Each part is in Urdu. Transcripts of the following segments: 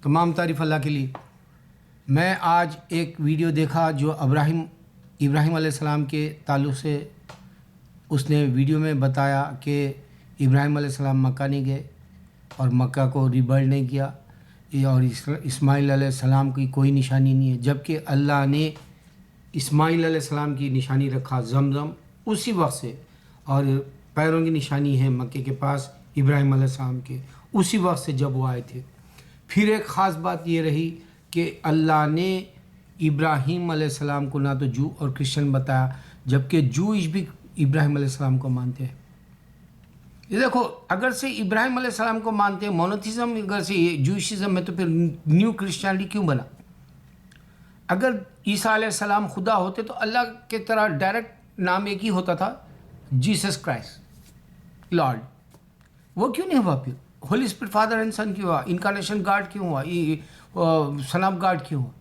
تمام تعریف اللہ کے لیے۔ میں آج ایک ویڈیو دیکھا جو ابراہیم علیہ السلام کے تعلق سے اس نے ویڈیو میں بتایا کہ ابراہیم علیہ السلام مکہ نہیں گئے اور مکہ کو ریبلڈ نہیں کیا، اور اسماعیل علیہ السلام کی کوئی نشانی نہیں ہے، جبکہ اللہ نے اسماعیل علیہ السلام کی نشانی رکھا زمزم اسی وقت سے، اور پیروں کی نشانی ہے مکے کے پاس ابراہیم علیہ السلام کے اسی وقت سے جب وہ آئے تھے۔ پھر ایک خاص بات یہ رہی کہ اللہ نے ابراہیم علیہ السلام کو نہ تو جو اور کرسچن بتایا، جبکہ جوئش بھی ابراہیم علیہ السلام کو مانتے ہیں۔ یہ دیکھو، اگر سے ابراہیم علیہ السلام کو مانتے ہیں، مونوتھیزم اگر سے جوئشزم میں، تو پھر نیو کرسچینٹی کیوں بنا؟ اگر عیسیٰ علیہ السلام خدا ہوتے تو اللہ کے طرح ڈائریکٹ نام ایک ہی ہوتا تھا، جیسس کرائسٹ لارڈ، وہ کیوں نہیں ہوا؟ پھر ہولی اسپرٹ فادر اینڈ سن کیوں ہوا؟ انکارنیشن گاڈ کیوں ہوا؟ سن آف گاڈ کیوں ہوا؟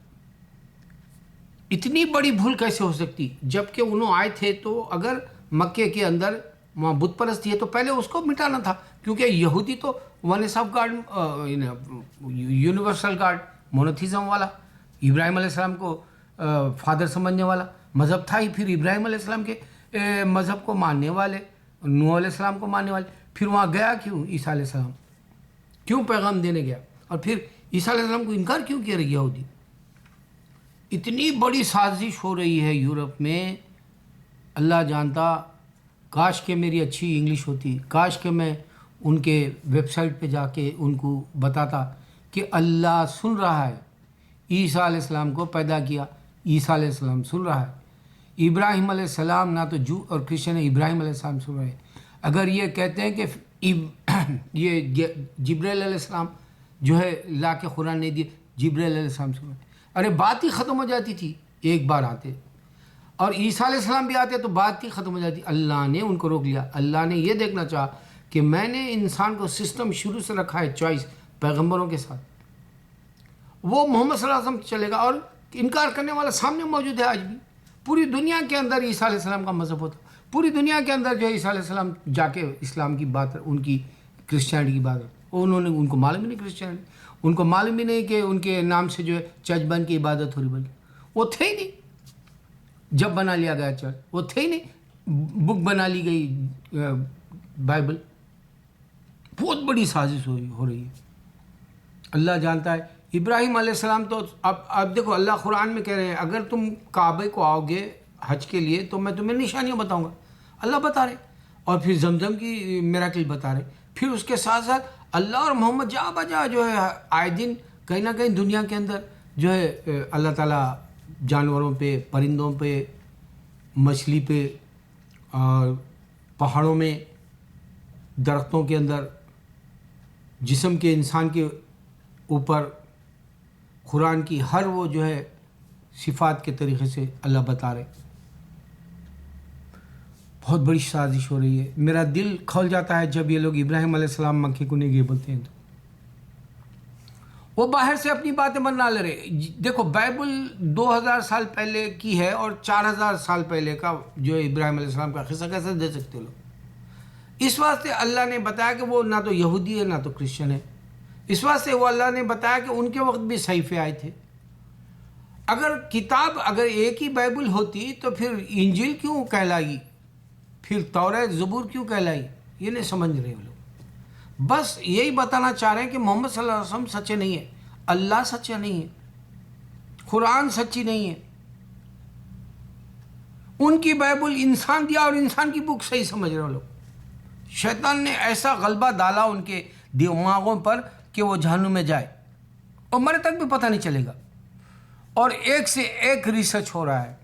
اتنی بڑی بھول کیسے ہو سکتی؟ جبکہ انہوں آئے تھے تو اگر مکے کے اندر وہاں بت پرستی ہے تو پہلے اس کو مٹانا تھا، کیونکہ یہودی تو once of God, universal God, monotheism والا، ابراہیم علیہ السلام کو فادر سمجھنے والا مذہب تھا ہی۔ پھر ابراہیم علیہ السلام کے مذہب کو ماننے والے، نوح علیہ السلام کو ماننے والے، پھر وہاں گیا کیوں عیسیٰ علیہ السلام؟ کیوں پیغام دینے گیا؟ اور پھر عیسیٰ علیہ السلام کو انکار کیوں کیا یہودی؟ اتنی بڑی سازش ہو رہی ہے یورپ میں، اللہ جانتا۔ کاش کہ میری اچھی انگلش ہوتی، کاش کہ میں ان کے ویب سائٹ پہ جا کے ان کو بتاتا کہ اللہ سن رہا ہے، عیسیٰ علیہ السلام کو پیدا کیا، عیسیٰ علیہ السلام سن رہا ہے۔ ابراہیم علیہ السلام نہ تو جو اور کرسچن ہے، ابراہیم علیہ السلام سن رہے ہیں۔ اگر یہ کہتے ہیں کہ یہ جبرائیل علیہ السلام جو ہے لا کے قرآن نہیں دیے، جبرائیل علیہ السلام سن رہے ہیں، ارے بات ہی ختم ہو جاتی تھی ایک بار آتے، اور عیسیٰ علیہ السلام بھی آتے تو بات ہی ختم ہو جاتی۔ اللہ نے ان کو روک لیا۔ اللہ نے یہ دیکھنا چاہا کہ میں نے انسان کو سسٹم شروع سے رکھا ہے چوائس پیغمبروں کے ساتھ، وہ محمد صلی اللہ علیہ وسلم چلے گا، اور انکار کرنے والا سامنے موجود ہے آج بھی۔ پوری دنیا کے اندر عیسیٰ علیہ السلام کا مذہب ہوتا، پوری دنیا کے اندر جو ہے عیسیٰ علیہ السلام جا کے اسلام کی بات، ان کی کرسچینٹی کی بات، ان کو معلوم ہی نہیں کرسچینٹی، ان کو معلوم ہی نہیں کہ ان کے نام سے جو ہے چرچ بن کی عبادت ہو رہی، بلکہ وہ تھے ہی نہیں جب بنا لیا گیا چرچ، وہ تھے ہی نہیں، بک بنا لی گئی بائبل۔ بہت بڑی سازش ہو رہی ہے، اللہ جانتا ہے۔ ابراہیم علیہ السلام تو اب دیکھو، اللہ قرآن میں کہہ رہے ہیں اگر تم کعبے کو آؤ گے حج کے لیے تو میں تمہیں نشانیاں بتاؤں گا، اللہ بتا رہے، اور پھر زمزم کی میراکل بتا رہے۔ پھر اس کے ساتھ ساتھ اللہ اور محمد جا بجا جو ہے آئے دن کہیں نہ کہیں دنیا کے اندر جو ہے اللہ تعالیٰ جانوروں پہ، پرندوں پہ، مچھلی پہ، اور پہاڑوں میں، درختوں کے اندر، جسم کے انسان کے اوپر قرآن کی ہر وہ جو ہے صفات کے طریقے سے اللہ بتا رہے۔ بہت بڑی سازش ہو رہی ہے۔ میرا دل کھول جاتا ہے جب یہ لوگ ابراہیم علیہ السلام مکے کو نہیں گئے بولتے ہیں، تو وہ باہر سے اپنی باتیں بنا لے رہے۔ دیکھو، بائبل 2000 سال پہلے کی ہے، اور 4000 سال پہلے کا جو ہے ابراہیم علیہ السلام کا قصہ کیسے دے سکتے لوگ؟ اس واسطے اللہ نے بتایا کہ وہ نہ تو یہودی ہے نہ تو کرسچن ہے۔ اس واسطے وہ اللہ نے بتایا کہ ان کے وقت بھی صحیفے آئے تھے۔ اگر کتاب اگر ایک ہی بائبل ہوتی تو پھر انجیل کیوں کہلائی، پھر توریت زبور کیوں کہلائی؟ یہ نہیں سمجھ رہے وہ لوگ۔ بس یہی بتانا چاہ رہے ہیں کہ محمد صلی اللہ علیہ وسلم سچے نہیں ہیں، اللہ سچا نہیں ہے، قرآن سچی نہیں ہے، ان کی بائبل انسان دیا اور انسان کی بک صحیح سمجھ رہے وہ لوگ۔ شیطان نے ایسا غلبہ ڈالا ان کے دماغوں پر کہ وہ جہنم میں جائے، اور مرے تک بھی پتہ نہیں چلے گا۔ اور ایک سے ایک ریسرچ ہو رہا ہے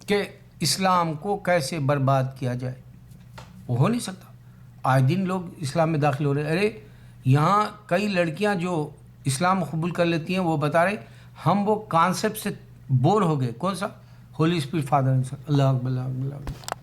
کہ اسلام کو کیسے برباد کیا جائے، وہ ہو نہیں سکتا۔ آئے دن لوگ اسلام میں داخل ہو رہے ہیں۔ ارے یہاں کئی لڑکیاں جو اسلام قبول کر لیتی ہیں وہ بتا رہے ہم وہ کانسیپٹ سے بور ہو گئے۔ کون سا؟ Holy spirit father and son. اللہ اکبر، اللہ اکبر، اللہ اکبر۔